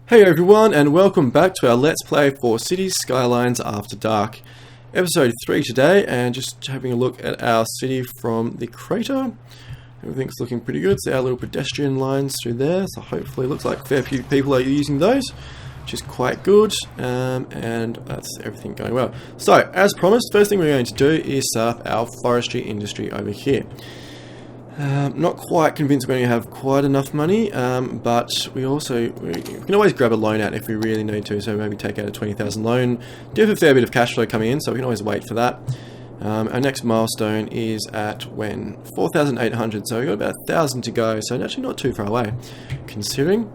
Hey everyone, and welcome back to our Let's Play for Cities Skylines After Dark. Episode 3 today, and just having a look at our city from the crater. Everything's looking pretty good. See our little pedestrian lines through there, so hopefully it looks like a fair few people are using those, which is quite good, and that's everything going well. So, as promised, first thing we're going to do is set up our forestry industry over here. Not quite convinced we're going to have quite enough money, but we can always grab a loan out if we really need to, so maybe take out a 20,000 loan. Do have a fair bit of cash flow coming in, so we can always wait for that. Our next milestone is at 4,800, so we've got about 1,000 to go, so actually not too far away, considering.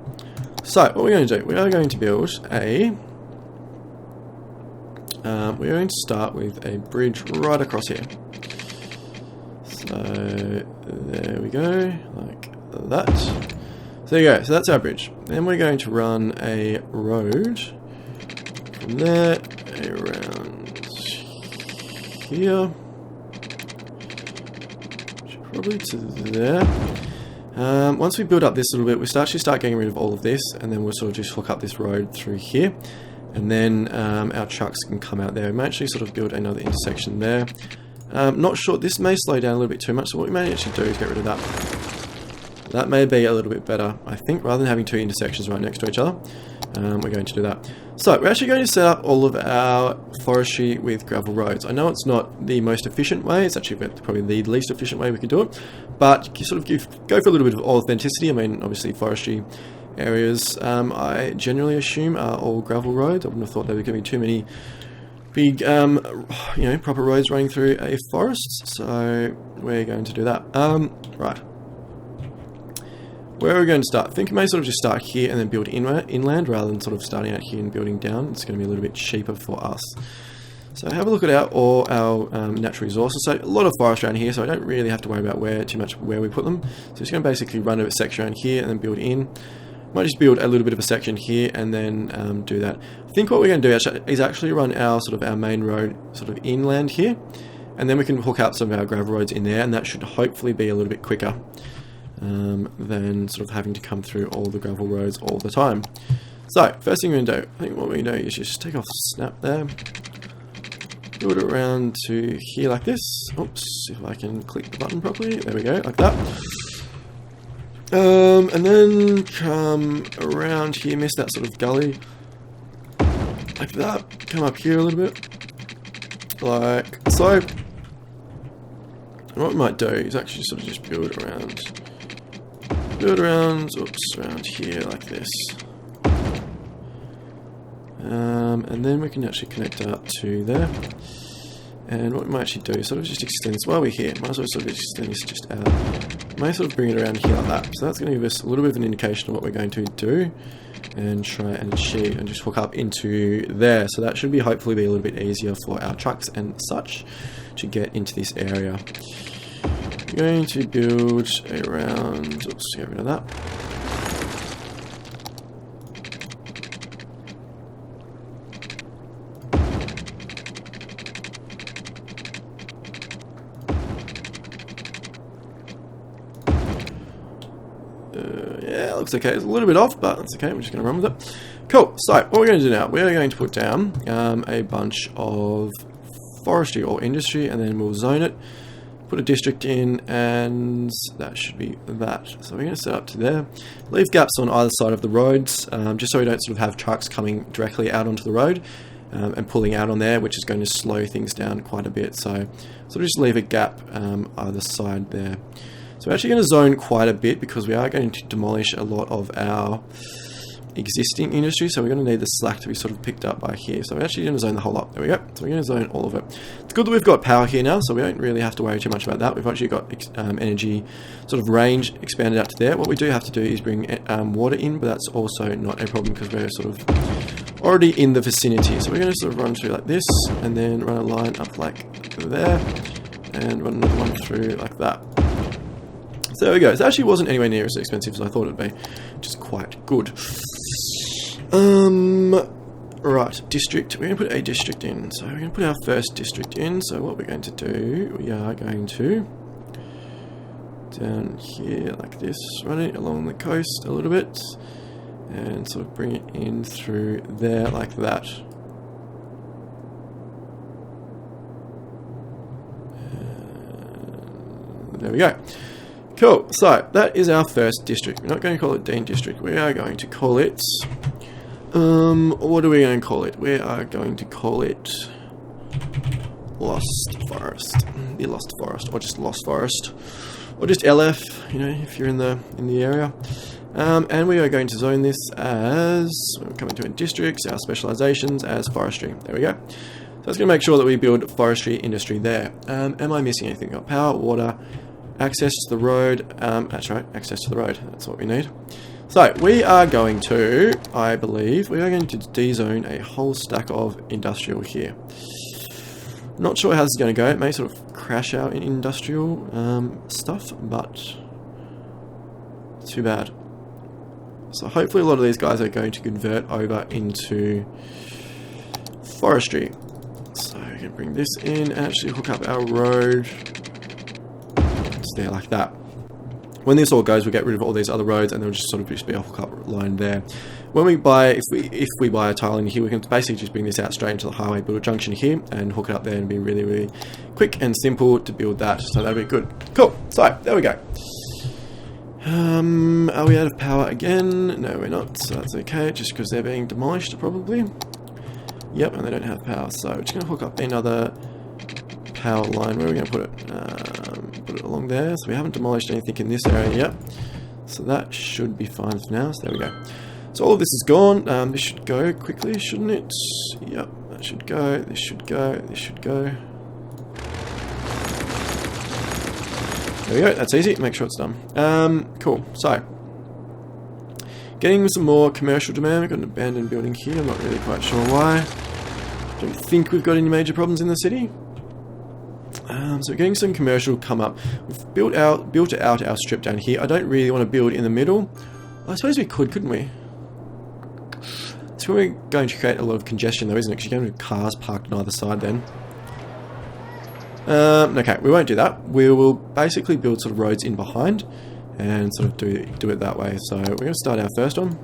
So, what we're going to do, we are going to build we're going to start with a bridge right across here. So, there we go, like that. So there you go, so that's our bridge. Then we're going to run a road from there, around here, probably to there. Once we build up this little bit, we actually start getting rid of all of this, and then we'll sort of just hook up this road through here. And then our trucks can come out there. We might actually sort of build another intersection there. Not sure, this may slow down a little bit too much, so what we may actually do is get rid of that. That may be a little bit better, I think, rather than having two intersections right next to each other. We're going to do that. So, we're actually going to set up all of our forestry with gravel roads. I know it's not the most efficient way, it's actually probably the least efficient way we can do it, but you sort of go for a little bit of authenticity. I mean, obviously forestry areas, I generally assume are all gravel roads. I wouldn't have thought there were going to be too many big, proper roads running through a forest, so we're going to do that. Right. Where are we going to start? I think we may sort of just start here and then build inland rather than sort of starting out here and building down. It's going to be a little bit cheaper for us. So have a look at all our natural resources. So a lot of forest around here, so I don't really have to worry about where we put them. So just going to basically run a section around here and then build in. Might just build a little bit of a section here and then do that. I think what we're going to do is actually run our main road sort of inland here, and then we can hook up some of our gravel roads in there, and that should hopefully be a little bit quicker than sort of having to come through all the gravel roads all the time. So first thing we're going to do, I think what we're going to do is just take off snap there, build it around to here like this. Oops, if I can click the button properly, there we go, like that. And then come around here, miss that sort of gully, like that, come up here a little bit, like so. And what we might do is actually sort of just build around, oops, around here like this. And then we can actually connect up to there. And what we might actually do is sort of just extend this while we're here. Might as well sort of extend this just out. Might sort of bring it around here like that. So that's going to give us a little bit of an indication of what we're going to do and try and achieve and just hook up into there. So that should hopefully be a little bit easier for our trucks and such to get into this area. We're going to build around, oops, get rid of that. Yeah, it looks okay. It's a little bit off, but that's okay. We're just going to run with it. Cool. So, what we're going to do now, we're going to put down a bunch of forestry or industry, and then we'll zone it, put a district in, and that should be that. So, we're going to set up to there. Leave gaps on either side of the roads, just so we don't sort of have trucks coming directly out onto the road and pulling out on there, which is going to slow things down quite a bit. So just leave a gap either side there. So we're actually going to zone quite a bit because we are going to demolish a lot of our existing industry, so we're going to need the slack to be sort of picked up by here. So we're actually going to zone the whole lot. There we go. So we're going to zone all of it. It's good that we've got power here now, so we don't really have to worry too much about that. We've actually got energy sort of range expanded out to there. What we do have to do is bring water in, but that's also not a problem because we're sort of already in the vicinity. So we're going to sort of run through like this, and then run a line up like there, and run another one through like that. So there we go. It actually wasn't anywhere near as expensive as I thought it'd be, which is quite good. Right, district. We're going to put a district in. So we're going to put our first district in. So what we're going to do, we are going to down here like this, run it along the coast a little bit, and sort of bring it in through there like that. There we go. Cool. So that is our first district. We're not going to call it Dean District. We are going to call it. What are we going to call it? We are going to call it Lost Forest. The Lost Forest, or just Lost Forest, or just LF. You know, if you're in the area. And we are going to zone this as we're coming to districts. Our specializations as forestry. There we go. So it's going to make sure that we build forestry industry there. Am I missing anything? Got power, water, access to the road. That's right, access to the road. That's what we need. So we are going to, I believe, we are going to dezone a whole stack of industrial here. Not sure how this is going to go. It may sort of crash out in industrial stuff, but too bad. So hopefully a lot of these guys are going to convert over into forestry. So we can bring this in and actually hook up our road. It's there like that. When this all goes, we'll get rid of all these other roads, and there'll just sort of just be a hookup line there. When we buy, if we buy a tile in here, we can basically just bring this out straight into the highway, build a junction here, and hook it up there, and be really, really quick and simple to build that. So that'll be good. Cool. So there we go. Are we out of power again? No, we're not. So that's okay, just because they're being demolished, probably. Yep, and they don't have power. So we're just going to hook up another power line. Where are we going to put it? Put it along there. So we haven't demolished anything in this area yet. So that should be fine for now. So there we go. So all of this is gone. This should go quickly, shouldn't it? Yep, that should go. This should go. This should go. There we go. That's easy. Make sure it's done. Cool. So getting some more commercial demand. We've got an abandoned building here. I'm not really quite sure why. Don't think we've got any major problems in the city. So getting some commercial come up. We've built out our strip down here. I don't really want to build in the middle. I suppose we could, couldn't we? It's probably going to create a lot of congestion though, isn't it? Because you're going to have cars parked on either side then. Okay, we won't do that. We will basically build sort of roads in behind and sort of do it that way. So we're going to start our first one.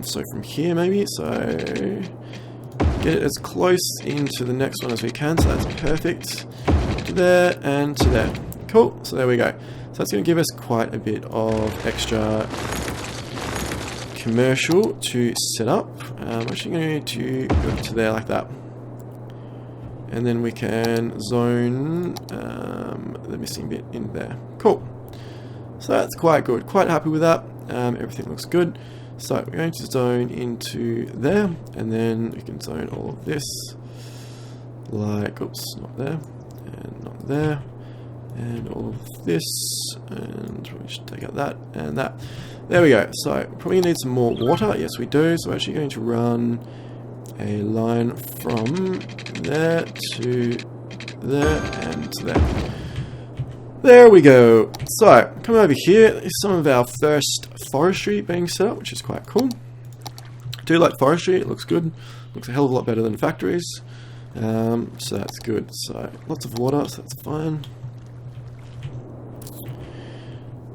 So from here maybe. So get it as close into the next one as we can. So that's perfect. To there and to there. Cool. So there we go. So that's going to give us quite a bit of extra commercial to set up. I'm actually going to go to there like that. And then we can zone the missing bit in there. Cool. So that's quite good. Quite happy with that. Everything looks good. So we're going to zone into there. And then we can zone all of this. Like, oops, not there. And not there. And all of this. And we should take out that and that. There we go. So probably need some more water. Yes, we do. So we're actually going to run a line from there to there and to there. There we go. So, come over here. There's some of our first forestry being set up, which is quite cool. I do like forestry. It looks good. Looks a hell of a lot better than factories. So that's good. So, lots of water, so that's fine.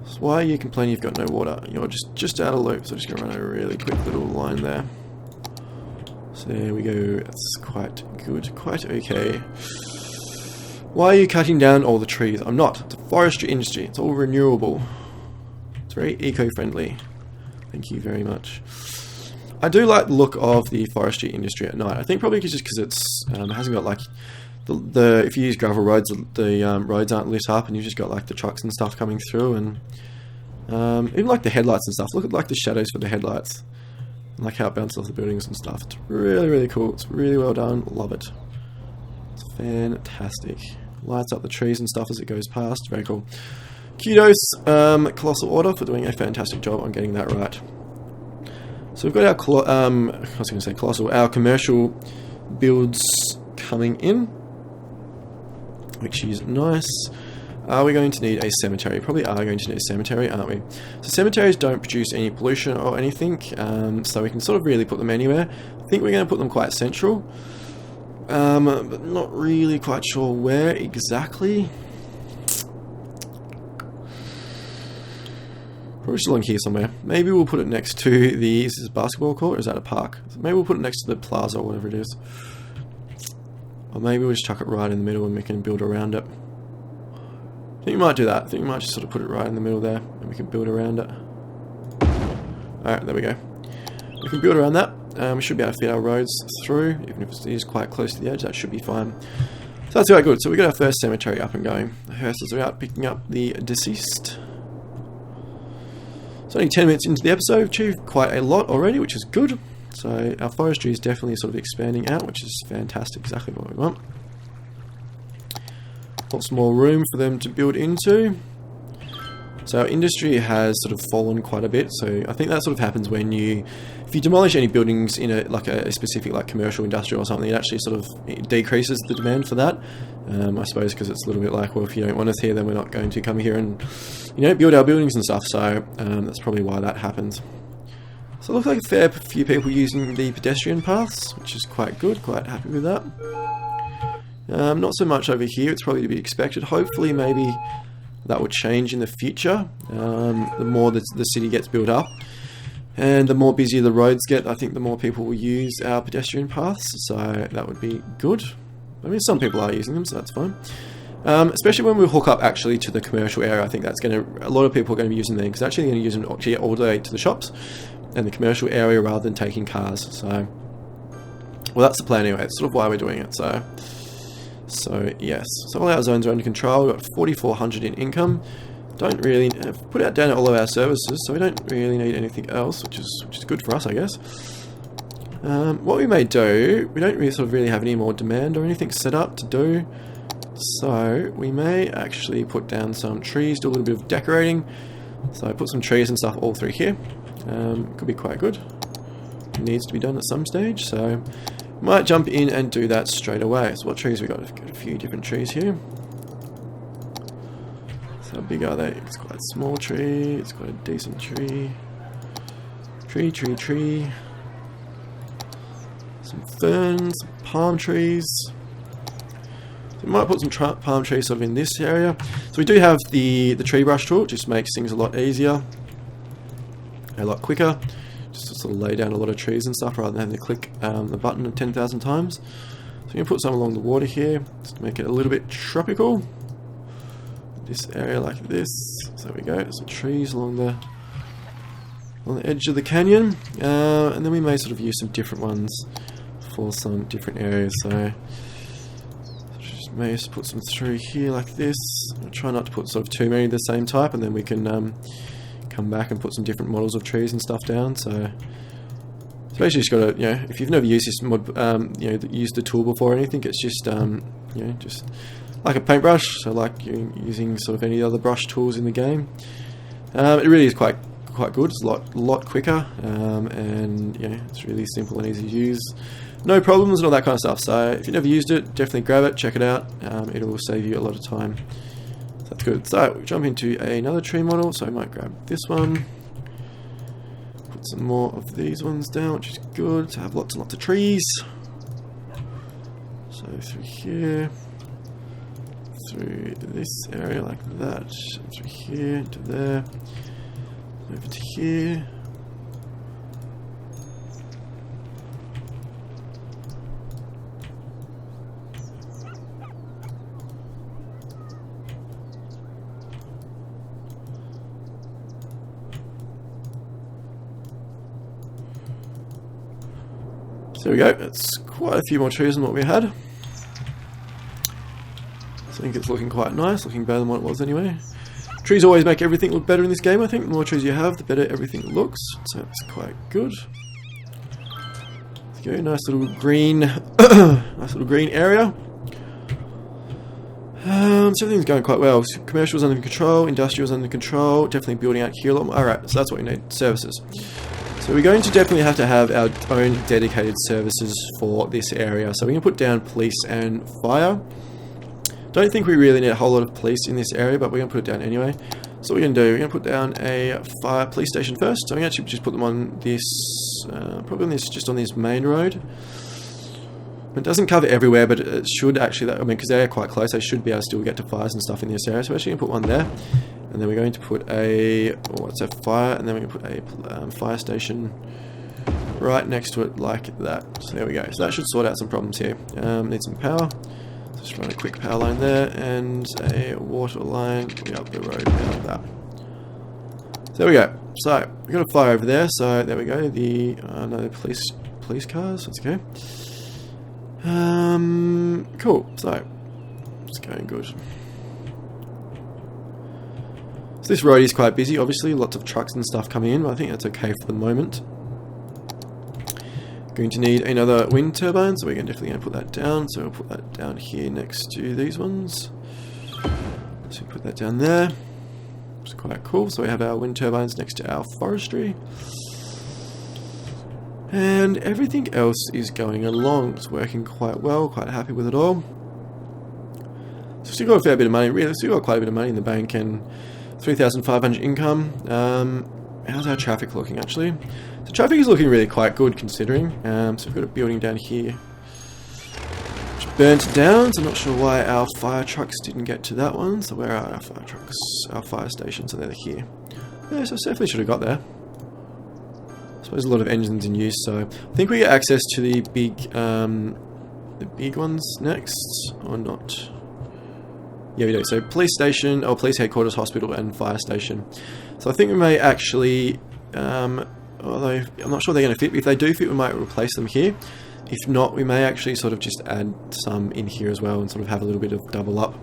So why are you complaining you've got no water? You're just out of loop, so I'm just going to run a really quick little line there. So there we go, that's quite good, quite okay. Why are you cutting down all the trees? I'm not. It's a forestry industry. It's all renewable. It's very eco-friendly. Thank you very much. I do like the look of the forestry industry at night. I think probably just because it's hasn't got like the if you use gravel roads, the roads aren't lit up, and you've just got like the trucks and stuff coming through, and even like the headlights and stuff. Look at like the shadows for the headlights. Like how it bounces off the buildings and stuff. It's really, really cool. It's really well done. Love it. It's fantastic. Lights up the trees and stuff as it goes past. Very cool. Kudos, Colossal Order, for doing a fantastic job on getting that right. So we've got our, our commercial builds coming in, which is nice. Are we going to need a cemetery? Probably are going to need a cemetery, aren't we? So cemeteries don't produce any pollution or anything, so we can sort of really put them anywhere. I think we're going to put them quite central, but not really quite sure where exactly. Probably just along here somewhere. Maybe we'll put it next to the... Is this a basketball court or is that a park? Maybe we'll put it next to the plaza or whatever it is. Or maybe we'll just chuck it right in the middle and we can build around it. I think we might do that. I think we might just sort of put it right in the middle there and we can build around it. Alright, there we go. We can build around that. We should be able to fit our roads through, even if it is quite close to the edge. That should be fine. So that's quite good. So we got our first cemetery up and going. The hearses are out picking up the deceased. It's only 10 minutes into the episode. We've achieved quite a lot already, which is good. So our forestry is definitely sort of expanding out, which is fantastic. Exactly what we want. Lots more room for them to build into. So our industry has sort of fallen quite a bit. So I think that sort of happens when if you demolish any buildings in a specific like commercial, industrial or something, it actually sort of decreases the demand for that. I suppose because it's a little bit like, well, if you don't want us here, then we're not going to come here and build our buildings and stuff. So that's probably why that happens. So it looks like a fair few people using the pedestrian paths, which is quite good. Quite happy with that. Not so much over here. It's probably to be expected. Hopefully, maybe that will change in the future. The more the city gets built up, and the more busier the roads get, I think the more people will use our pedestrian paths. So that would be good. I mean, some people are using them, so that's fine. Especially when we hook up actually to the commercial area, I think that's a lot of people are going to be using them because actually they're going to use them to get all the way to the shops and the commercial area rather than taking cars. So, well, that's the plan anyway. It's sort of why we're doing it. So yes. So all our zones are under control. We've got 4,400 in income. Don't really put out down all of our services, so we don't really need anything else, which is good for us, I guess. What we may do, we don't really have any more demand or anything set up to do, so we may actually put down some trees, do a little bit of decorating. So I put some trees and stuff all through here. Could be quite good. It needs to be done at some stage, so might jump in and do that straight away. So what trees we got? We've got a few different trees here. So how big are they? It's quite a small tree. It's quite a decent tree. Tree. Some ferns, some palm trees. So we might put some palm trees sort of in this area. So we do have the tree brush tool, which just makes things a lot easier, a lot quicker. Just to sort of lay down a lot of trees and stuff rather than having to click the button 10,000 times. So we're going to put some along the water here, just to make it a little bit tropical. This area like this. So there we go, some trees along the edge of the canyon. And then we may sort of use some different ones for some different areas. So just may just put some through here like this. I'll try not to put sort of too many of the same type, and then we can come back and put some different models of trees and stuff down. So basically just got to, if you've never used this mod, used the tool before or anything, it's just, just like a paintbrush. So like you're using sort of any other brush tools in the game. It really is quite good. It's a lot quicker, and it's really simple and easy to use. No problems and all that kind of stuff. So if you've never used it, definitely grab it, check it out. It will save you a lot of time. That's good. So we jump into another tree model. So I might grab this one. Put some more of these ones down, which is good to have lots and lots of trees. So through here, through this area like that, through here to there, over to here. So there we go, it's quite a few more trees than what we had. I think it's looking quite nice, looking better than what it was anyway. Trees always make everything look better in this game, I think. The more trees you have, the better everything looks. So that's quite good. There we go, nice little green, area. So everything's going quite well. So commercial's under control, industrial's under control, definitely building out here a lot more. Alright, so that's what we need, services. So we're going to definitely have to have our own dedicated services for this area. So we're going to put down police and fire. Don't think we really need a whole lot of police in this area, but we're going to put it down anyway. So what we're going to do, we're going to put down a fire police station first. So we're going to actually just put them on this, probably on this, just on this main road. It doesn't cover everywhere, but it should actually, because they're quite close, they should be able to still get to fires and stuff in this area. So we're actually going to put one there. And then we're going to put a, what's a fire, and then we're going to put a fire station right next to it like that. So there we go. So that should sort out some problems here. Need some power. So just run a quick power line there, and a water line up the road like that. So there we go. So we've got a fire over there. So there we go. The no police cars. That's okay. Cool. So it's going good. So this road is quite busy. Obviously, lots of trucks and stuff coming in, but I think that's okay for the moment. Going to need another wind turbine, so we're definitely going to put that down. So we'll put that down here next to these ones. So put that down there. It's quite cool. So we have our wind turbines next to our forestry. And everything else is going along. It's working quite well, quite happy with it all. So still got a fair bit of money, really, still got quite a bit of money in the bank, and 3,500 income. How's our traffic looking, actually? So traffic is looking really quite good, considering. So we've got a building down here which burnt down, so I'm not sure why our fire trucks didn't get to that one. So where are our fire trucks? Our fire stations, so they're here. Yeah, so definitely should have got there. I suppose a lot of engines in use, so I think we get access to the big ones next, or not? Yeah, we do. So police station, or police headquarters, hospital, and fire station. So I think we may actually, although I'm not sure they're going to fit, but if they do fit, we might replace them here. If not, we may actually sort of just add some in here as well and sort of have a little bit of double up.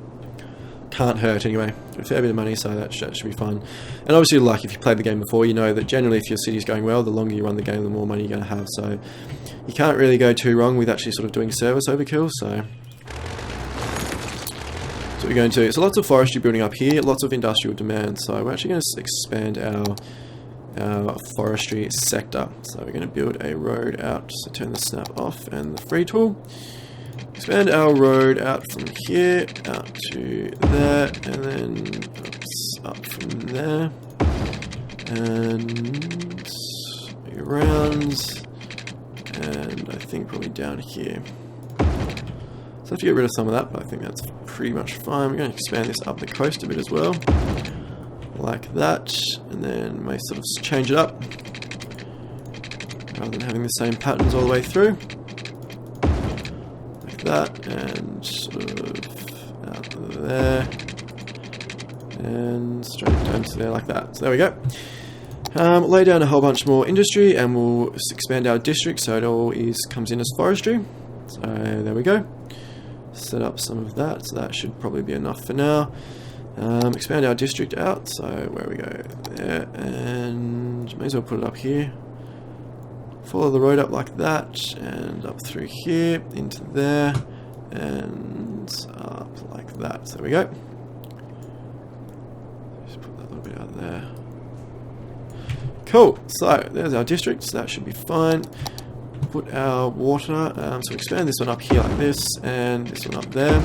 Can't hurt anyway. A fair bit of money, so that should be fun. And obviously, like if you played the game before, you know that generally if your city's going well, the longer you run the game, the more money you're going to have. So you can't really go too wrong with actually sort of doing service overkill. So that's what we're going to. So lots of forestry building up here, lots of industrial demand. So we're actually going to expand our forestry sector. So we're going to build a road out. So turn the snap off and the free tool. Expand our road out from here, out to there, and then up from there, and around, and I think probably down here. So I have to get rid of some of that, but I think that's pretty much fine. We're going to expand this up the coast a bit as well, like that, and then may sort of change it up, rather than having the same patterns all the way through. That, and sort of out there, and straight down to there like that. So there we go. Lay down a whole bunch more industry, and we'll expand our district so it all comes in as forestry. So there we go. Set up some of that, so that should probably be enough for now. Expand our district out, so where we go there, and may as well put it up here. Follow the road up like that, and up through here, into there, and up like that. So there we go. Just put that a little bit out there. Cool, so there's our district, so that should be fine. Put our water, so expand this one up here like this, and this one up there.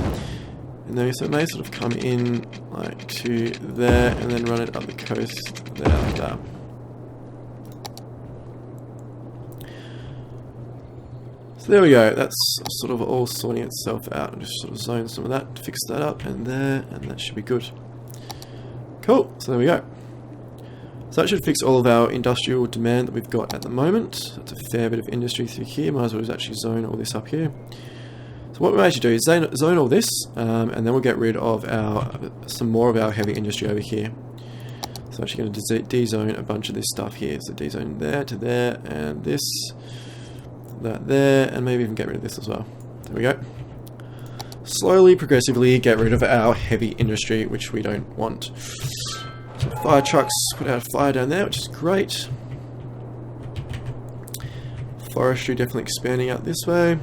And then so it may sort of come in like to there, and then run it up the coast there like that. So there we go, that's sort of all sorting itself out, and just sort of zone some of that, fix that up, and there, and that should be good. Cool, so there we go. So that should fix all of our industrial demand that we've got at the moment. That's a fair bit of industry through here, might as well just actually zone all this up here. So what we may actually do is zone all this, and then we'll get rid of some more of our heavy industry over here. So I'm actually going to de-zone a bunch of this stuff here. So de-zone there to there, and this, that there, and maybe even get rid of this as well. There we go. Slowly, progressively get rid of our heavy industry, which we don't want. So fire trucks, put out a fire down there, which is great. Forestry definitely expanding out this way.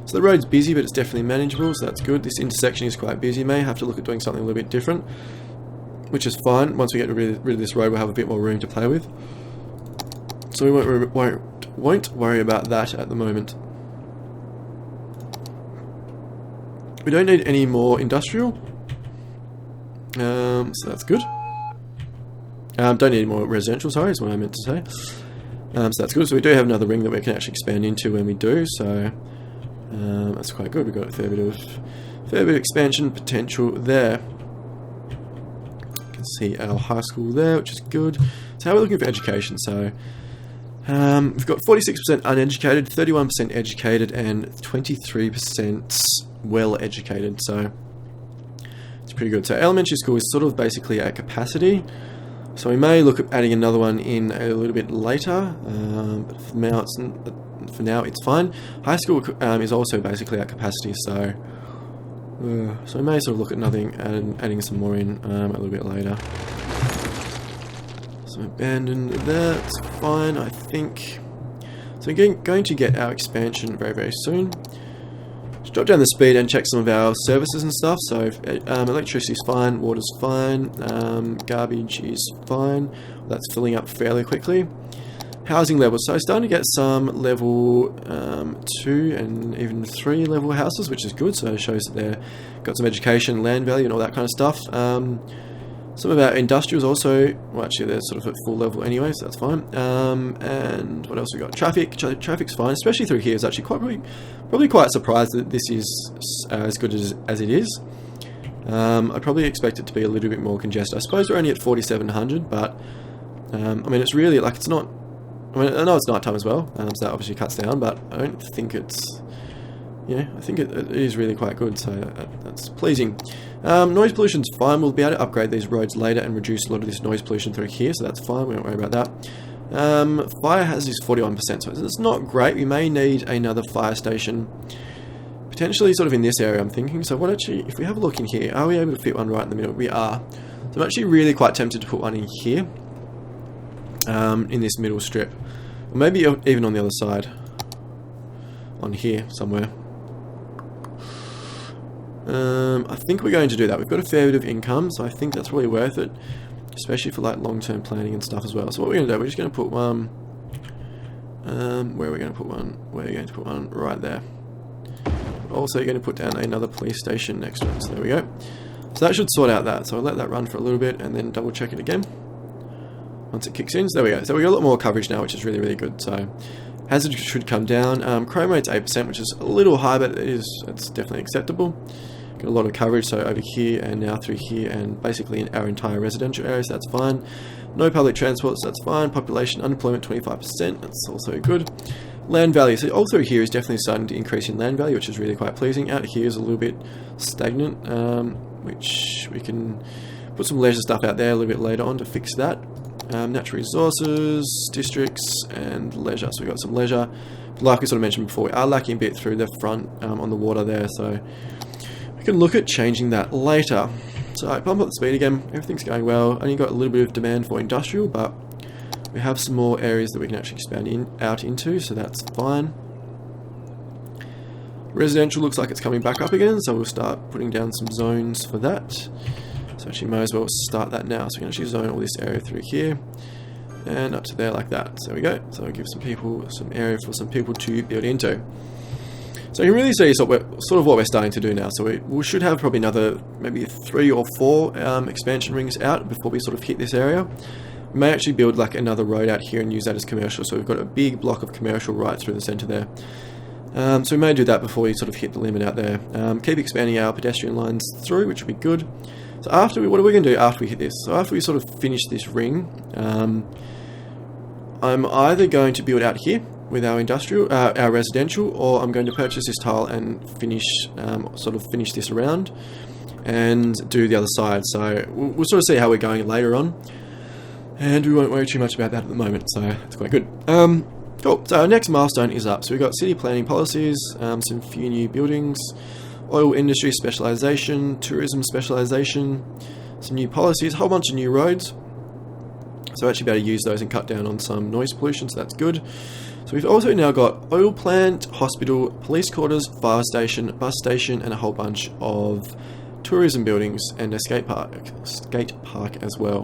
So the road's busy, but it's definitely manageable, so that's good. This intersection is quite busy. May have to look at doing something a little bit different, which is fine. Once we get rid of this road, we'll have a bit more room to play with. So we won't worry about that at the moment. We don't need any more industrial, so that's good. Don't need any more residential, sorry, is what I meant to say. So that's good. So we do have another ring that we can actually expand into when we do, so that's quite good. We've got a fair bit of expansion potential there. can see our high school there, which is good. So how are we looking for education? So we've got 46% uneducated, 31% educated, and 23% well educated. So it's pretty good. So elementary school is sort of basically at capacity. So we may look at adding another one in a little bit later, but for now it's fine. High school is also basically at capacity, so we may sort of look at adding some more in a little bit later. So abandon that's fine, I think. So we're going to get our expansion very, very soon. Just drop down the speed and check some of our services and stuff. So electricity is fine, water's fine, garbage is fine. That's filling up fairly quickly. Housing levels. So starting to get some level 2 and even 3 level houses, which is good. So it shows that they've got some education, land value, and all that kind of stuff. Some of our industrials also, well, actually they're sort of at full level anyway, so that's fine. And what else we got? Traffic. Traffic's fine, especially through here. Is actually probably quite surprised that this is as good as it is. I'd probably expect it to be a little bit more congested. I suppose we're only at 4,700, but I mean it's really like it's not. I mean I know it's nighttime as well, so that obviously cuts down, but I don't think it's. Yeah, I think it is really quite good, so that's pleasing. Noise pollution's fine. We'll be able to upgrade these roads later and reduce a lot of this noise pollution through here, so that's fine. We don't worry about that. Fire hazard is 41%, so it's not great. We may need another fire station, potentially sort of in this area, I'm thinking. So what actually, if we have a look in here, are we able to fit one right in the middle? We are. So I'm actually really quite tempted to put one in here, in this middle strip. Or maybe even on the other side. On here, somewhere. I think we're going to do that. We've got a fair bit of income, so I think that's really worth it, especially for like long-term planning and stuff as well. So what we're going to do, we're just going to put one. Where are we going to put one? We're going to put one right there. Also, you're going to put down another police station next to it. So there we go. So that should sort out that. So I'll let that run for a little bit and then double check it again once it kicks in. So there we go. So we got a lot more coverage now, which is really, really good. So hazard should come down. Crime rate's 8%, which is a little high, but it's definitely acceptable. Got a lot of coverage, so over here and now through here and basically in our entire residential area, so that's fine. No public transport, so that's fine. Population, unemployment 25%, that's also good. Land value, so all through here is definitely starting to increase in land value, which is really quite pleasing. Out here is a little bit stagnant, which we can put some leisure stuff out there a little bit later on to fix that. Natural resources, districts, and leisure. So we've got some leisure. Like we sort of mentioned before, we are lacking a bit through the front on the water there, so we can look at changing that later. So I pump up the speed again, everything's going well. Only got a little bit of demand for industrial, but we have some more areas that we can actually expand out into, so that's fine. Residential looks like it's coming back up again, so we'll start putting down some zones for that. So actually might as well start that now. So we can actually zone all this area through here and up to there like that. So there we go. So I'll give some people some area for some people to build into. So you can really see sort of what we're starting to do now. So we should have probably another maybe 3 or 4 expansion rings out before we sort of hit this area. We may actually build like another road out here and use that as commercial. So we've got a big block of commercial right through the center there. So we may do that before we sort of hit the limit out there. Keep expanding our pedestrian lines through, which will be good. So what are we going to do after we hit this? So after we sort of finish this ring, I'm either going to build out here with our industrial, our residential, or I'm going to purchase this tile and finish this around and do the other side. So we'll sort of see how we're going later on, and we won't worry too much about that at the moment. So it's quite good. Cool. So our next milestone is up. So we've got city planning policies, some few new buildings, oil industry specialization, tourism specialization, some new policies, a whole bunch of new roads. So actually be able to use those and cut down on some noise pollution, so that's good. So we've also now got oil plant, hospital, police quarters, fire station, bus station, and a whole bunch of tourism buildings and a skate park as well,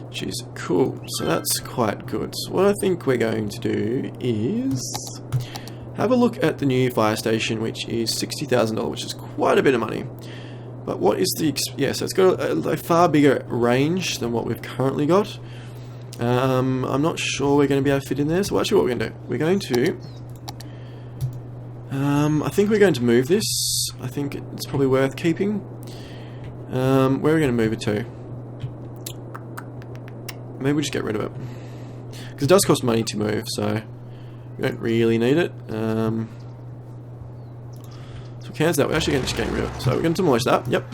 which is cool. So that's quite good. So what I think we're going to do is have a look at the new fire station, which is $60,000, which is quite a bit of money. But what is the... Yeah, so it's got a far bigger range than what we've currently got. I'm not sure we're going to be able to fit in there. So actually what we're going to do, we're going to... I think we're going to move this. I think it's probably worth keeping. Where are we going to move it to? maybe we just get rid of it. Because it does cost money to move, so we don't really need it. So we cancel that. We're actually going to just get rid of it. So we're going to demolish that. Yep.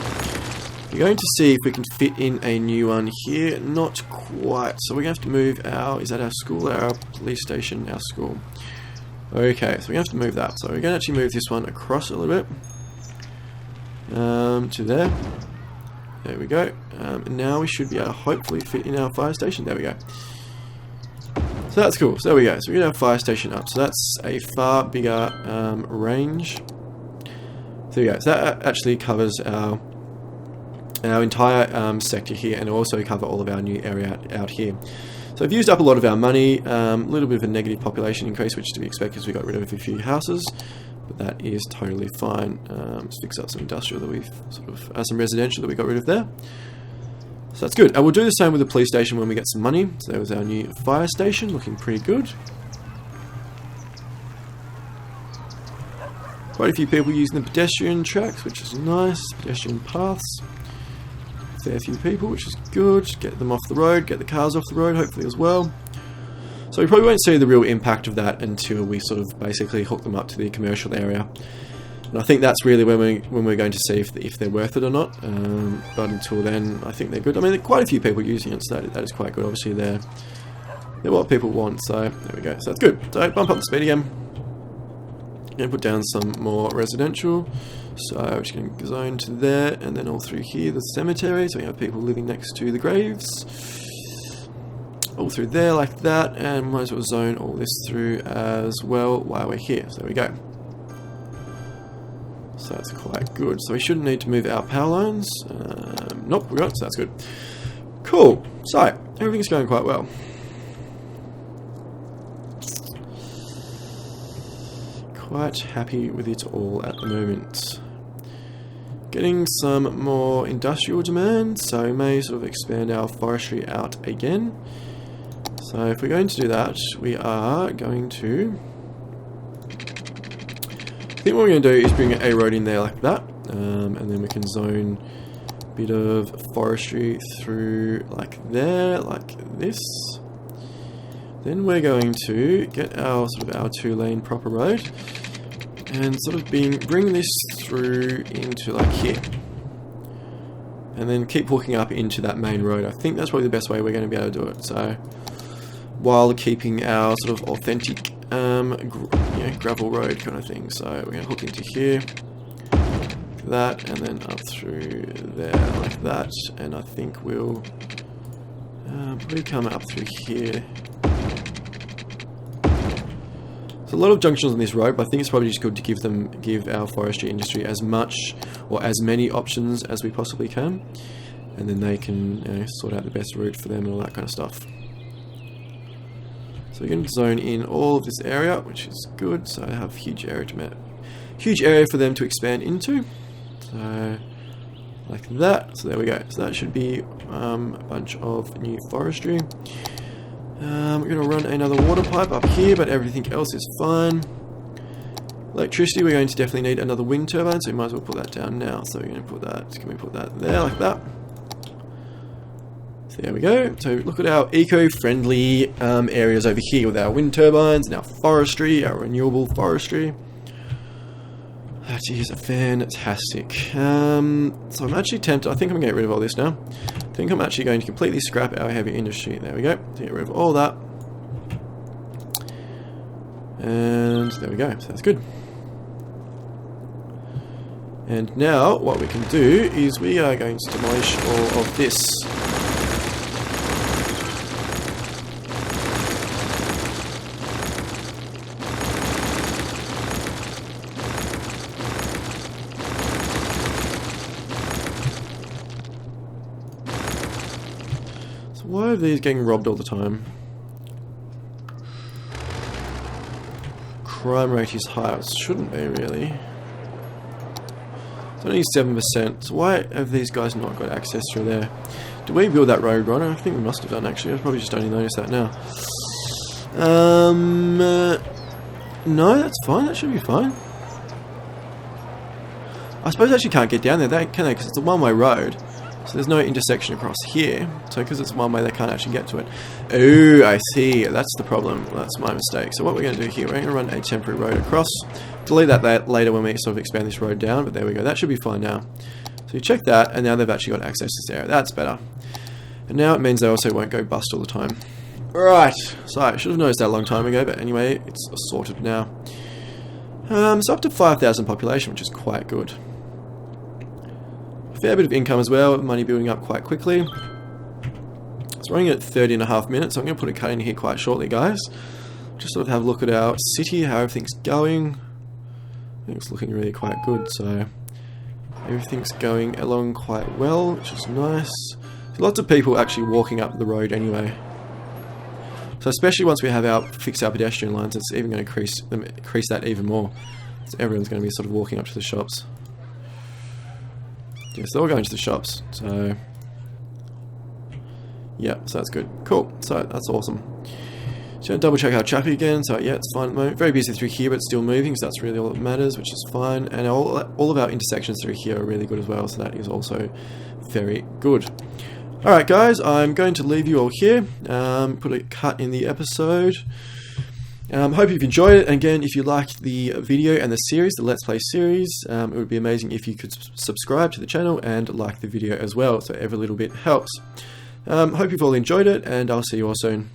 We're going to see if we can fit in a new one here. Not quite. So we're going to have to move our... Is that our school? Our police station? Our school. Okay, so we're going to have to move that. So we're going to actually move this one across a little bit. To there. There we go. And now we should be able to hopefully fit in our fire station. There we go. So that's cool. So there we go. So we get our fire station up. So that's a far bigger range. So yeah, so that actually covers our entire sector here, and also cover all of our new area out here. So I've used up a lot of our money. A little bit of a negative population increase, which is to be expected because we got rid of a few houses. But that is totally fine. Let's fix up some industrial that we've some residential that we got rid of there. So that's good. And we'll do the same with the police station when we get some money. So there was our new fire station, looking pretty good. Quite a few people using the pedestrian tracks, which is nice. Pedestrian paths. Fair few people, which is good. Get them off the road, get the cars off the road, hopefully as well. So we probably won't see the real impact of that until we sort of basically hook them up to the commercial area. And I think that's really when we're going to see if they're worth it or not. But until then, I think they're good. I mean, there are quite a few people using it, so that is quite good. Obviously, they're what people want. So there we go. So that's good. So bump up the speed again. Going to put down some more residential. So we're just going to zone to there, and then all through here, the cemetery. So we have people living next to the graves. All through there like that, and might as well zone all this through as well while we're here. So there we go. So that's quite good. So we shouldn't need to move our power lines. Nope, we got it, so that's good. Cool. So everything's going quite well. Quite happy with it all at the moment. Getting some more industrial demand, so we may sort of expand our forestry out again. So if we're going to do that, we are going to... I think what we're going to do is bring a road in there like that, and then we can zone a bit of forestry through like there, like this. Then we're going to get our sort of our 2-lane proper road, and sort of bring this through into like here, and then keep hooking up into that main road. I think that's probably the best way we're going to be able to do it. So while keeping our sort of authentic gravel road kind of thing. So we're going to hook into here, that, and then up through there like that, and I think we'll probably come up through here. There's a lot of junctions on this road, but I think it's probably just good to give our forestry industry as much or as many options as we possibly can, and then they can sort out the best route for them and all that kind of stuff. So we're going to zone in all of this area, which is good. So I have huge area for them to expand into. So like that. So there we go. So that should be a bunch of new forestry. We're going to run another water pipe up here, but everything else is fine. Electricity, we're going to definitely need another wind turbine, so we might as well put that down now. So we're going to put that, can we put that there like that? So there we go. So look at our eco-friendly areas over here with our wind turbines and our forestry, our renewable forestry. That is fantastic. So I'm actually tempted, I think I'm going to get rid of all this now. I think I'm actually going to completely scrap our heavy industry. There we go. Get rid of all that. And there we go. So that's good. And now what we can do is we are going to demolish all of this. Why are these getting robbed all the time? Crime rate is high. It shouldn't be, really. It's only 7%. So why have these guys not got access through there? Did we build that road runner? I think we must have done, actually. I probably just only noticed that now. No, that's fine. That should be fine. I suppose I actually can't get down there, can they? Because it's a one-way road. So there's no intersection across here. So because it's one way, they can't actually get to it. Oh, I see. That's the problem. That's my mistake. So what we're going to do here, we're going to run a temporary road across. Delete that later when we sort of expand this road down, but there we go. That should be fine now. So you check that, and now they've actually got access to this area. That's better. And now it means they also won't go bust all the time. Right. So I should have noticed that a long time ago, but anyway, it's sorted now. So up to 5,000 population, which is quite good. Fair bit of income as well, money building up quite quickly. It's running at 30.5 minutes, so I'm going to put a cut in here quite shortly, guys. Just sort of have a look at our city, how everything's going. I think it's looking really quite good, so everything's going along quite well, which is nice. Lots of people actually walking up the road anyway. So especially once we have fixed our pedestrian lines, it's even going to increase that even more. So everyone's going to be sort of walking up to the shops. Yeah, so they're all going to the shops, so yeah, so that's good. Cool, so that's awesome. So double check our traffic again, so yeah, it's fine at the moment. Very busy through here, but still moving, so that's really all that matters, which is fine. And all of our intersections through here are really good as well, so that is also very good. Alright guys, I'm going to leave you all here, put a cut in the episode. Hope you've enjoyed it. Again, if you liked the video and the series, the Let's Play series, it would be amazing if you could subscribe to the channel and like the video as well, so every little bit helps. Hope you've all enjoyed it, and I'll see you all soon.